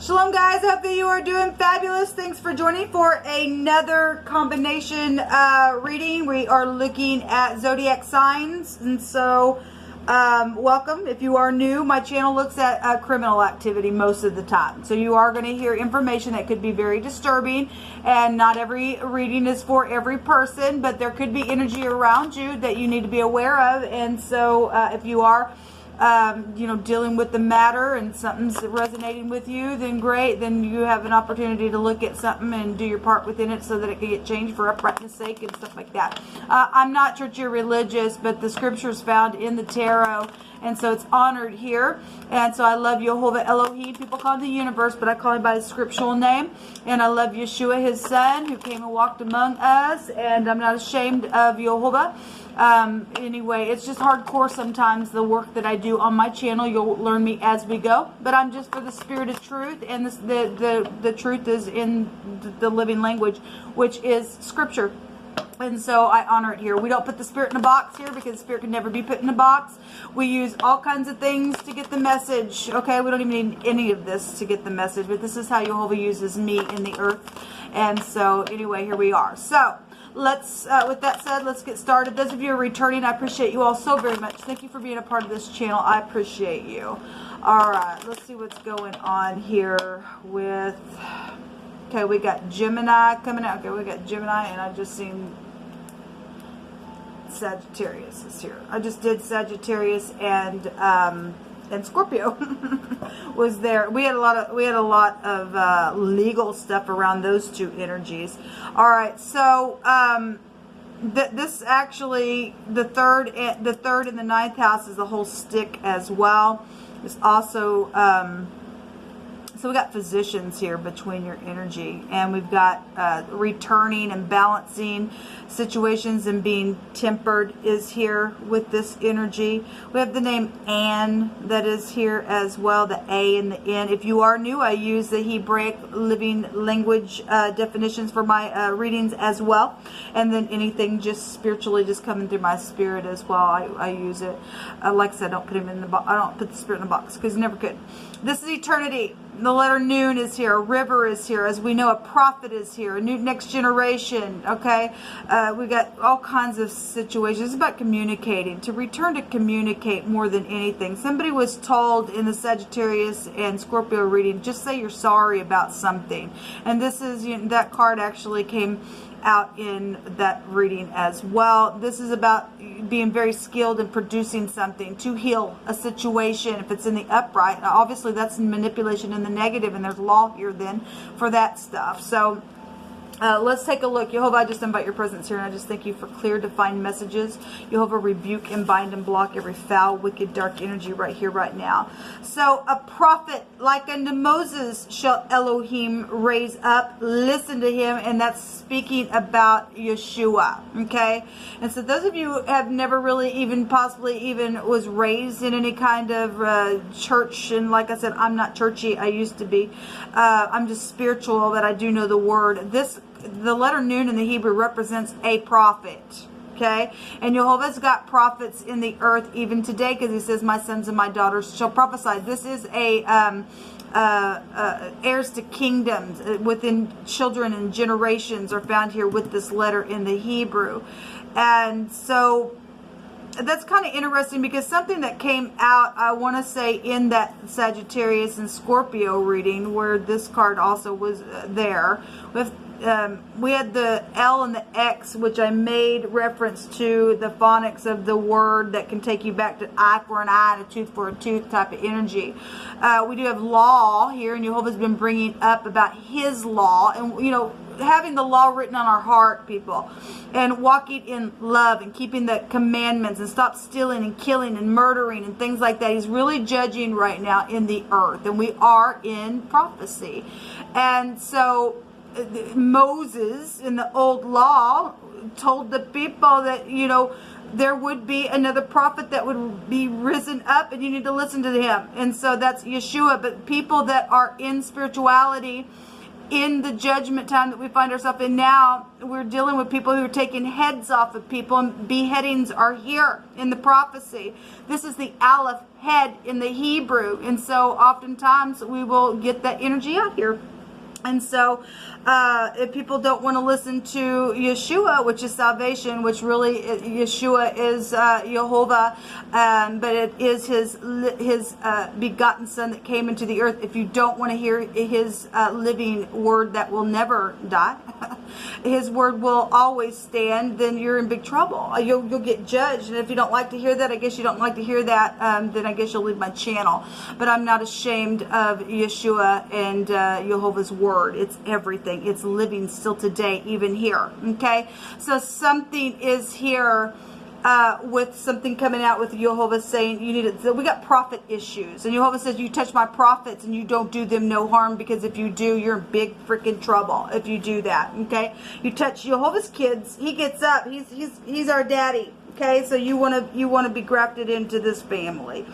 Shalom guys, hope that you are doing fabulous. Thanks for joining for another combination reading. We are looking at zodiac signs, and so welcome. If you are new, my channel looks at criminal activity most of the time, so you are going to hear information that could be very disturbing, and not every reading is for every person, but there could be energy around you that you need to be aware of. And so if you are dealing with the matter and something's resonating with you, then great. Then you have an opportunity to look at something and do your part within it so that it can get changed for uprightness sake and stuff like that. I'm not churchy or religious, but the scriptures found in the tarot, and so it's honored here. And so I love Jehovah Elohim. People call him the universe, but I call him by his scriptural name. And I love Yeshua, his son, who came and walked among us. And I'm not ashamed of Jehovah. Anyway, it's just hardcore sometimes, the work that I do on my channel. You'll learn me as we go, but I'm just for the spirit of truth, and the truth is in the living language, which is scripture. And so I honor it here. We don't put the spirit in a box here, because the spirit can never be put in a box. We use all kinds of things to get the message. Okay, we don't even need any of this to get the message, but this is how Jehovah uses me in the earth. And so anyway, here we are. So let's, with that said, let's get started. Those of you who are returning, I appreciate you all so very much. Thank you for being a part of this channel. I appreciate you. All right, let's see what's going on here with, okay, we got Gemini coming out. Okay, we got Gemini, and I just seen Sagittarius is here. I just did Sagittarius and Scorpio was there. We had a lot of legal stuff around those two energies. All right, so this actually, the third and the ninth house is the whole stick as well. It's also so we got physicians here between your energy, and we've got returning and balancing situations and being tempered is here with this energy. We have the name Anne that is here as well, the A and the N. If you are new, I use the Hebraic living language definitions for my readings as well, and then anything just spiritually just coming through my spirit as well, I use it. Like I said, I don't put him in the box. I don't put the spirit in the box, because you never could. This is eternity. The letter Noon is here. A river is here. As we know, a prophet is here. A new next generation. Okay, we got all kinds of situations. It's about communicating. To return to communicate more than anything. Somebody was told in the Sagittarius and Scorpio reading, just say you're sorry about something. And this is, that card actually came out in that reading as well. This is about being very skilled in producing something to heal a situation if it's in the upright. Now, obviously that's manipulation in the negative, and there's law here then for that stuff. So let's take a look. Jehovah, I just invite your presence here, and I just thank you for clear, defined messages. Jehovah, rebuke and bind and block every foul, wicked, dark energy right here, right now. So a prophet like unto Moses shall Elohim raise up. Listen to him, and that's speaking about Yeshua. Okay, and so those of you who have never really even possibly even was raised in any kind of church, and like I said, I'm not churchy. I used to be. I'm just spiritual, but I do know the word. The letter Noon in the Hebrew represents a prophet. Okay, and Jehovah's got prophets in the earth even today, because he says, my sons and my daughters shall prophesy. This is a heirs to kingdoms within children, and generations are found here with this letter in the Hebrew. And so that's kind of interesting, because something that came out, I want to say, in that Sagittarius and Scorpio reading, where this card also was there, with we had the L and the X, which I made reference to the phonics of the word that can take you back to eye for an eye and a tooth for a tooth type of energy. We do have law here, and Jehovah's been bringing up about his law, and having the law written on our heart, people, and walking in love and keeping the commandments, and stop stealing and killing and murdering and things like that. He's really judging right now in the earth, and we are in prophecy. And so Moses in the old law told the people that, there would be another prophet that would be risen up, and you need to listen to him. And so that's Yeshua. But people that are in spirituality in the judgment time that we find ourselves in now, we're dealing with people who are taking heads off of people, and beheadings are here in the prophecy. This is the Aleph, head in the Hebrew, and so oftentimes we will get that energy out here. And so if people don't want to listen to Yeshua, which is salvation, which really Yeshua is Jehovah, but it is his begotten son that came into the earth. If you don't want to hear his living word that will never die, his word will always stand, then you're in big trouble. You'll get judged. And if you don't like to hear that, I guess you don't like to hear that, then I guess you'll leave my channel. But I'm not ashamed of Yeshua and Jehovah's word. It's everything. It's living still today, even here. Okay, so something is here with something coming out with Jehovah saying you need it. So we got prophet issues, and Jehovah says you touch my prophets and you don't do them no harm, because if you do, you're in big freaking trouble. If you do that, okay, you touch Jehovah's kids, he gets up. He's our daddy. Okay, so you want to be grafted into this family.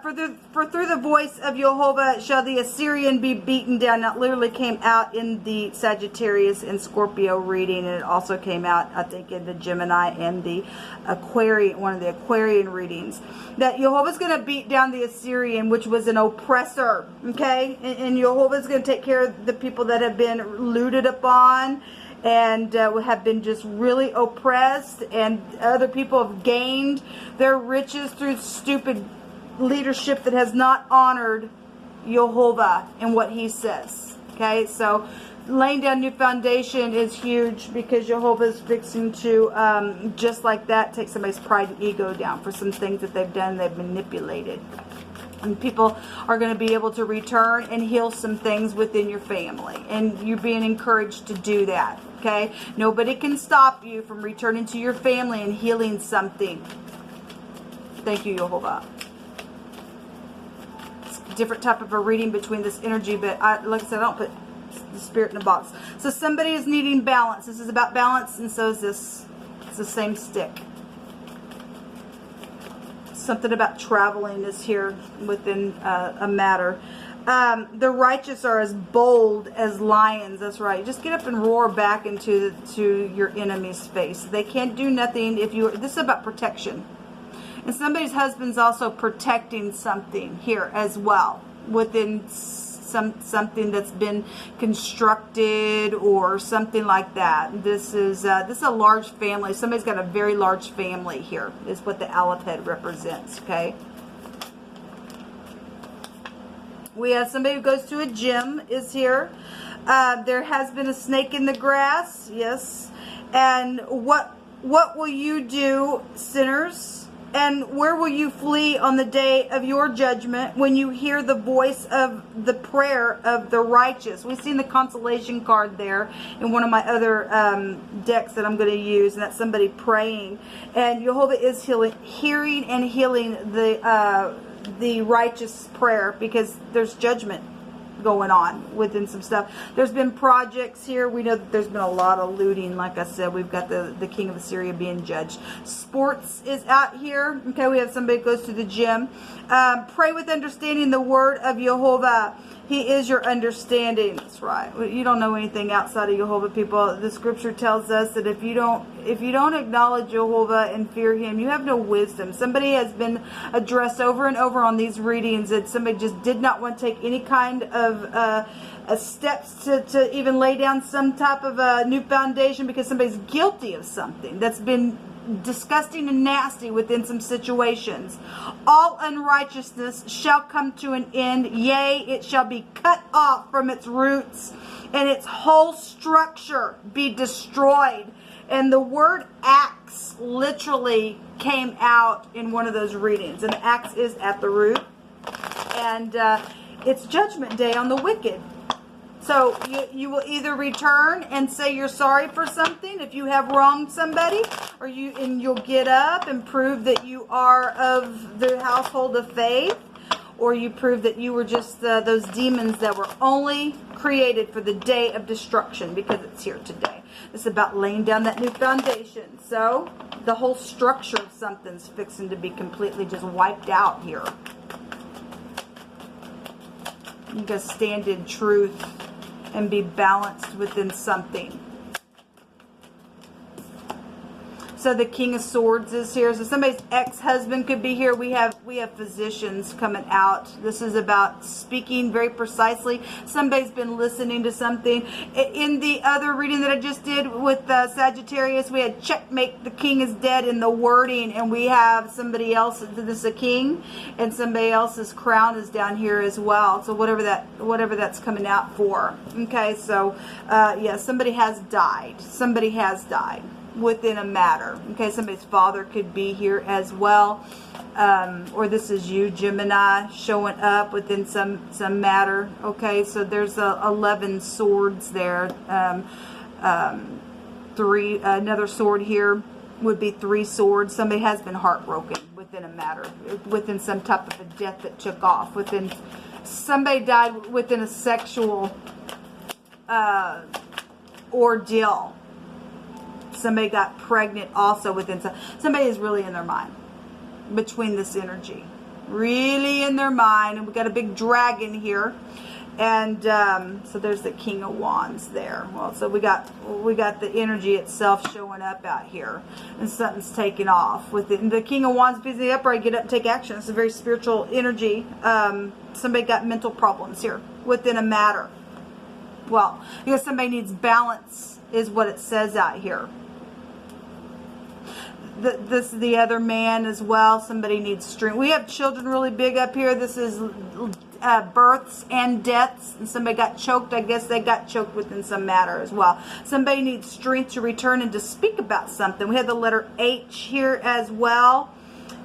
For through the voice of Jehovah shall the Assyrian be beaten down. That literally came out in the Sagittarius and Scorpio reading, and it also came out, I think, in the Gemini and the Aquarian, one of the Aquarian readings. That Jehovah's going to beat down the Assyrian, which was an oppressor. Okay, and Jehovah's going to take care of the people that have been looted upon and have been just really oppressed, and other people have gained their riches through stupid leadership that has not honored Jehovah and what he says. Okay, so laying down new foundation is huge, because Jehovah is fixing to just like that take somebody's pride and ego down for some things that they've done, they've manipulated. And people are going to be able to return and heal some things within your family, and you're being encouraged to do that. Okay, nobody can stop you from returning to your family and healing something. Thank you, Jehovah. It's a different type of a reading between this energy, but like I said, I don't put the spirit in a box. So somebody is needing balance. This is about balance, and so is this. It's the same stick. Something about traveling is here within a matter. The righteous are as bold as lions. That's right. Just get up and roar back into your enemy's face. They can't do nothing if you. This is about protection, and somebody's husband's also protecting something here as well within something that's been constructed or something like that. This is a large family. Somebody's got a very large family here. Is what the Aleph head represents. Okay. We have somebody who goes to a gym is here. There has been a snake in the grass. Yes. And what will you do, sinners? And where will you flee on the day of your judgment when you hear the voice of the prayer of the righteous? We've seen the consolation card there in one of my other decks that I'm going to use, and that's somebody praying. And Jehovah is hearing and healing the righteous prayer, because there's judgment going on within some stuff. There's been projects here. We know that there's been a lot of looting. Like I said, we've got the king of Assyria being judged. Sports is out here. Okay, we have somebody who goes to the gym. Pray with understanding the word of Jehovah. He is your understanding. That's right. You don't know anything outside of Jehovah, people. The scripture tells us that if you don't acknowledge Jehovah and fear him, you have no wisdom. Somebody has been addressed over and over on these readings that somebody just did not want to take any kind of steps to even lay down some type of a new foundation, because somebody's guilty of something that's been disgusting and nasty within some situations. All unrighteousness shall come to an end, yea, it shall be cut off from its roots, and its whole structure be destroyed. And the word axe literally came out in one of those readings, and the axe is at the root, and it's judgment day on the wicked. So you will either return and say you're sorry for something if you have wronged somebody, or you'll get up and prove that you are of the household of faith, or you prove that you were just those demons that were only created for the day of destruction, because it's here today. It's about laying down that new foundation. So the whole structure of something's fixing to be completely just wiped out here. You gotta stand in truth and be balanced within something. So the King of Swords is here. So somebody's ex-husband could be here. We have physicians coming out. This is about speaking very precisely. Somebody's been listening to something. In the other reading that I just did with Sagittarius, we had checkmate, the king is dead in the wording, and we have somebody else, this is a king, and somebody else's crown is down here as well. So whatever that's coming out for. Okay, so yeah, somebody has died. Somebody has died within a matter. Okay, somebody's father could be here as well, or this is you, Gemini, showing up within some matter. Okay, so there's 11 swords there. Another sword here would be 3 swords. Somebody has been heartbroken within a matter, within some type of a death that took off, within somebody died within a sexual ordeal. Somebody got pregnant also within somebody is really in their mind between this energy, really in their mind. And we got a big dragon here, and so there's the King of Wands there. Well, so we got the energy itself showing up out here, and something's taking off with it. And the King of Wands, busy upright, get up and take action. It's a very spiritual energy. Somebody got mental problems here within a matter. Well, because somebody needs balance is what it says out here. This is the other man as well. Somebody needs strength. We have children really big up here. This is births and deaths. And somebody got choked. I guess they got choked within some matter as well. Somebody needs strength to return and to speak about something. We have the letter H here as well.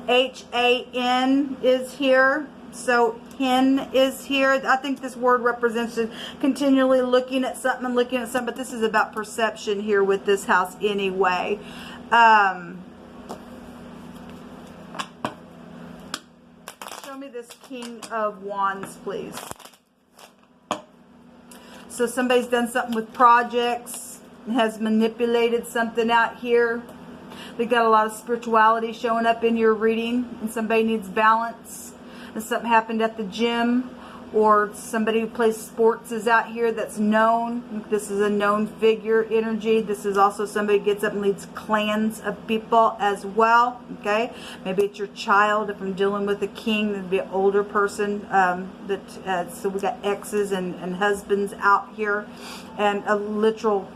H-A-N is here. So hen is here. I think this word represents continually looking at something and looking at something. But this is about perception here with this house anyway. Show me this King of Wands, please. So somebody's done something with projects, has manipulated something out here. They got a lot of spirituality showing up in your reading, and somebody needs balance. And something happened at the gym, or somebody who plays sports is out here that's known. This is a known figure energy. This is also somebody who gets up and leads clans of people as well. Okay, maybe it's your child. If I'm dealing with a king, it'd be an older person. So we got exes and husbands out here, and a literal.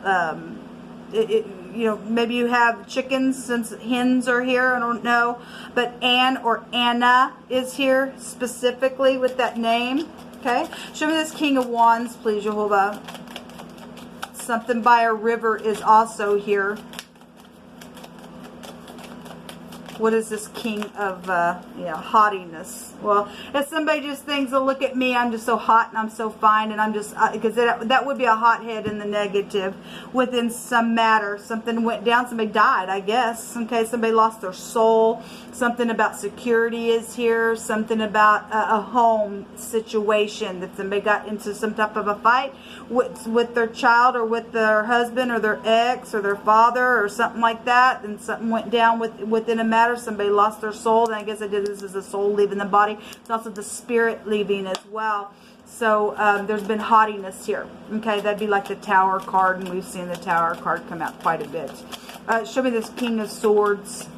You know, maybe you have chickens since hens are here. I don't know. But Anne or Anna is here specifically with that name. Okay. Show me this King of Wands, please, Jehovah. Something by a river is also here. What is this King of haughtiness? Well, if somebody just thinks, oh, look at me, I'm just so hot and I'm so fine, and I'm just, because that would be a hothead in the negative within some matter. Something went down, somebody died, I guess. Okay, somebody lost their soul. Something about security is here. Something about a home situation, that somebody got into some type of a fight with their child or with their husband or their ex or their father or something like that, and something went down within a matter. Somebody lost their soul, and I guess I did this as a soul leaving the body. It's also the spirit leaving as well. So there's been haughtiness here. Okay, that'd be like the Tower card, and we've seen the Tower card come out quite a bit. Show me this King of Swords.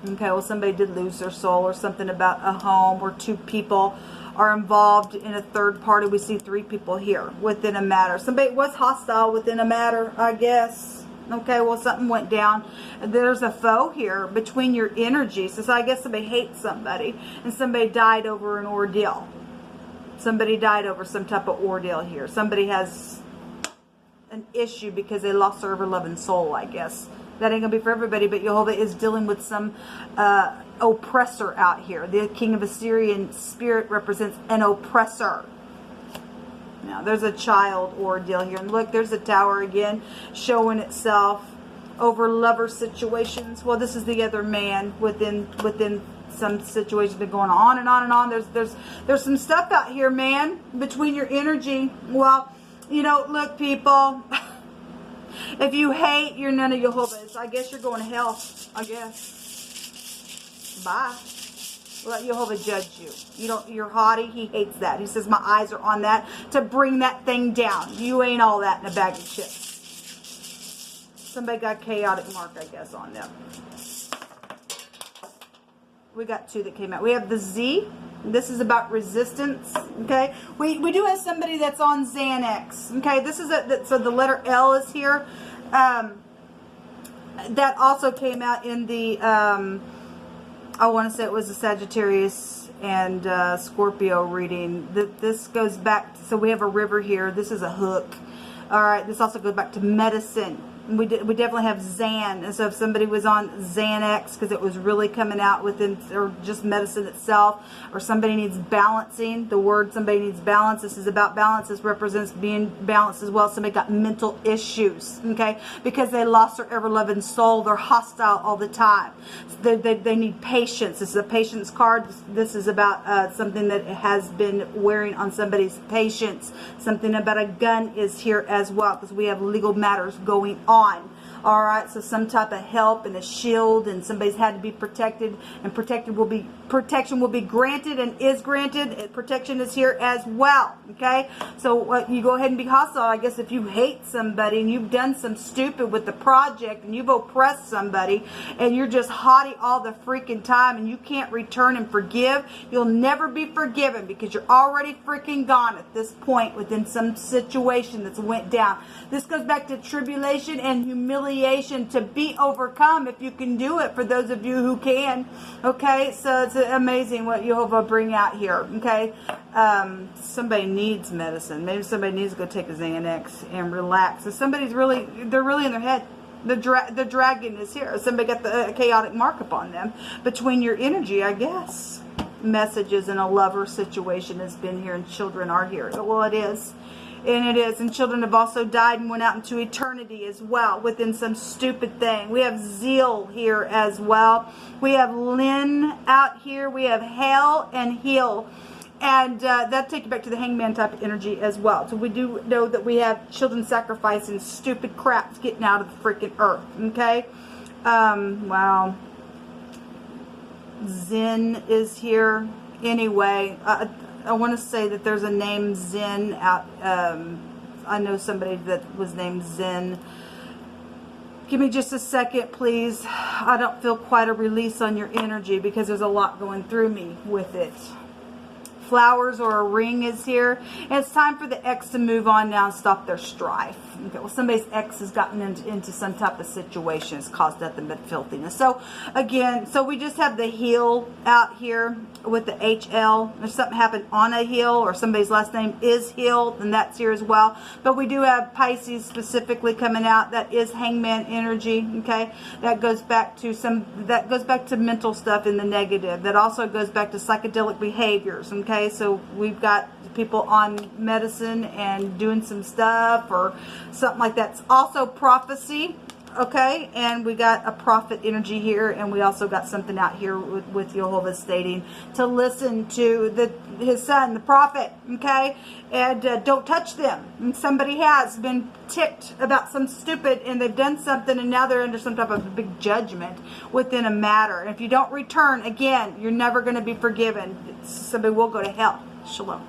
Okay, well, somebody did lose their soul, or something about a home, or 2 people are involved in a third party. We see 3 people here within a matter. Somebody was hostile within a matter, I guess. Okay, well, something went down. There's a foe here between your energies. So I guess somebody hates somebody, and somebody died over an ordeal. Somebody died over some type of ordeal here. Somebody has an issue because they lost their ever-loving soul, I guess. That ain't going to be for everybody, but Jehovah is dealing with some oppressor out here. The King of Assyrian spirit represents an oppressor. Now, there's a child ordeal here. And look, there's a Tower again showing itself over lover situations. Well, this is the other man within some situations been going on and on and on. There's some stuff out here, man, between your energy. Well, you know, look, people, if you hate, you're none of Jehovah's. I guess you're going to hell, I guess. Bye. Let Jehovah judge you. You're haughty. He hates that. He says, my eyes are on that to bring that thing down. You ain't all that in a bag of chips. Somebody got chaotic mark, I guess, on them. We got 2 that came out. We have the Z. This is about resistance. Okay. We do have somebody that's on Xanax. Okay. This is so the letter L is here. That also came out in the, I want to say it was a Sagittarius and Scorpio reading. This goes back, so we have a river here. This is a hook. All right, this also goes back to medicine. We definitely have Xan, and so if somebody was on Xanax because it was really coming out within, or just medicine itself, or somebody needs balancing, the word somebody needs balance, this is about balance. This represents being balanced as well. Somebody got mental issues, okay, because they lost their ever-loving soul. They're hostile all the time. They need patience. This is a patience card. This is about something that has been wearing on somebody's patience. Something about a gun is here as well, because we have legal matters going on. All right, so some type of help and a shield, and somebody's had to be protected, and protection will be granted and is granted. Protection is here as well. Okay, so you go ahead and be hostile. I guess if you hate somebody and you've done some stupid with the project and you've oppressed somebody and you're just haughty all the freaking time and you can't return and forgive, you'll never be forgiven because you're already freaking gone at this point within some situation that's went down. This goes back to tribulation and humiliation to be overcome if you can do it, for those of you who can. Okay, so it's amazing what Jehovah bring out here. Okay, somebody needs medicine. Maybe somebody needs to go take a Xanax and relax. So they're really in their head. The dragon is here. Somebody got the chaotic mark upon them between your energy, I guess. Messages in a lover situation has been here, and children are here. Well, it is. And it is. And children have also died and went out into eternity as well within some stupid thing. We have zeal here as well. We have Lynn out here. We have hail and heal. And that takes you back to the hangman type of energy as well. So we do know that we have children sacrificing stupid craps getting out of the freaking earth. Okay? Wow. Zen is here. Anyway, I want to say that there's a name Zen out. I know somebody that was named Zen. Give me just a second, please. I don't feel quite a release on your energy because there's a lot going through me with it. Flowers or a ring is here. And it's time for the ex to move on now and stop their strife. Okay, well, somebody's ex has gotten into some type of situation. It's caused nothing but filthiness. So, again, so we just have the heel out here with the HL. If something happened on a heel or somebody's last name is Hill, then that's here as well. But we do have Pisces specifically coming out. That is hangman energy, okay? That goes back to mental stuff in the negative. That also goes back to psychedelic behaviors, okay? So we've got people on medicine and doing some stuff or something like that. It's also prophecy, okay? And we got a prophet energy here, and we also got something out here with Jehovah stating to listen to his son, the prophet, okay? And don't touch them. And somebody has been ticked about some stupid, and they've done something, and now they're under some type of big judgment within a matter. And if you don't return, again, you're never going to be forgiven. Somebody will go to hell. Shalom.